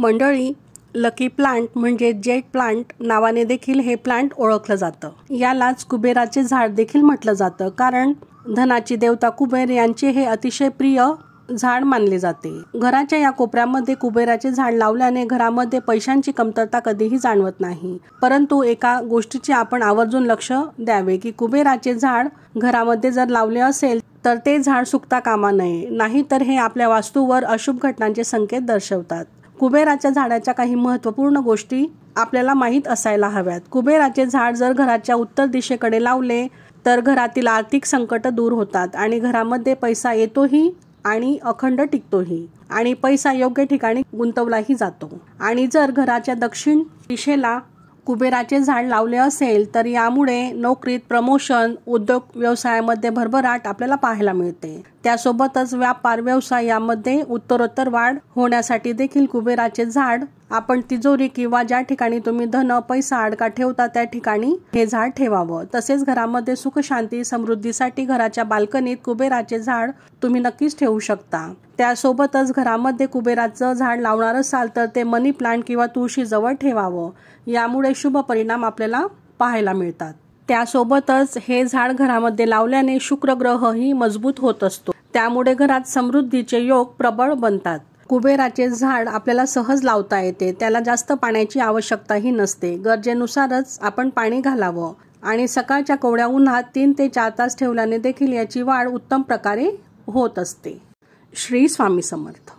मंडळी, lucky plant म्हणजे jade plant नावाने देखील हे प्लांट ओळखलं जातं। यालाच कुबेराचे झाड देखील म्हटलं जातं, कारण धनाची देवता कुबेर यांचे हे अतिशय प्रिय झाड मानले जाते। घराच्या या कोपऱ्यामध्ये कुबेराचे झाड लावल्याने घरामध्ये पैशांची कमतरता कधीही जाणवत नाही। परंतु एका गोष्टीचे आपण आवर्जून लक्ष द्यावे की कुबेराचे झाड घरामध्ये जर लावले असेल तर ते झाड सुकता कामा नये, नाहीतर हे आपल्या वास्तूवर अशुभ घटनांचे संकेत दर्शवतात। कुबेराच्या झाडाच्या काही महत्त्वपूर्ण गोष्टी आपल्याला माहीत असायला हव्यात। कुबेराचे झाड जर घराच्या उत्तर दिशेकडे लावले तर घरातील आर्थिक संकट दूर होतात आणि घरामध्ये पैसा येतोही आणि अखंड टिकतोही आणि पैसा योग्य ठिकाणी गुंतवलाही जातो। आणि जर घराच्या दक्षिण दिशेला कुबेराचे झाड लावले असेल तर यामुळे नोकरीत प्रमोशन, उद्योग व्यवसायामध्ये भरभराट आपल्याला पाहायला मिळते। त्यासोबतच व्यापार व्यवसाय यामध्ये उत्तरोत्तर वाढ होण्यासाठी देखील कुबेराचे झाड आपण तिजोरी किंवा ज्या ठिकाणी तुम्ही धन पैसा अडका ठेवता त्या ठिकाणी हे झाड ठेवावं। तसेच घरामध्ये सुख शांती समृद्धीसाठी घराच्या बाल्कनीत कुबेराचे झाड तुम्ही नक्कीच ठेवू शकता। त्यासोबतच घरामध्ये कुबेराचं झाड लावणार असाल तर ते मनी प्लांट किंवा तुळशी जवळ ठेवावं, यामुळे शुभ परिणाम आपल्याला पाहायला मिळतात। त्यासोबतच हे झाड घरामध्ये लावल्याने शुक्र ग्रहही मजबूत होत असतो, त्यामुळे घरात समृद्धीचे योग प्रबळ बनतात। कुबेराचे झाड आपल्याला सहज लावता येते, त्याला जास्त पाण्याची आवश्यकताही नसते। गरजेनुसारच आपण पाणी घालावं आणि सकाळच्या कोवळ्या उन्हात 3 ते 4 तास ठेवल्याने देखील याची वाढ उत्तम प्रकारे होत असते। श्री स्वामी समर्थ।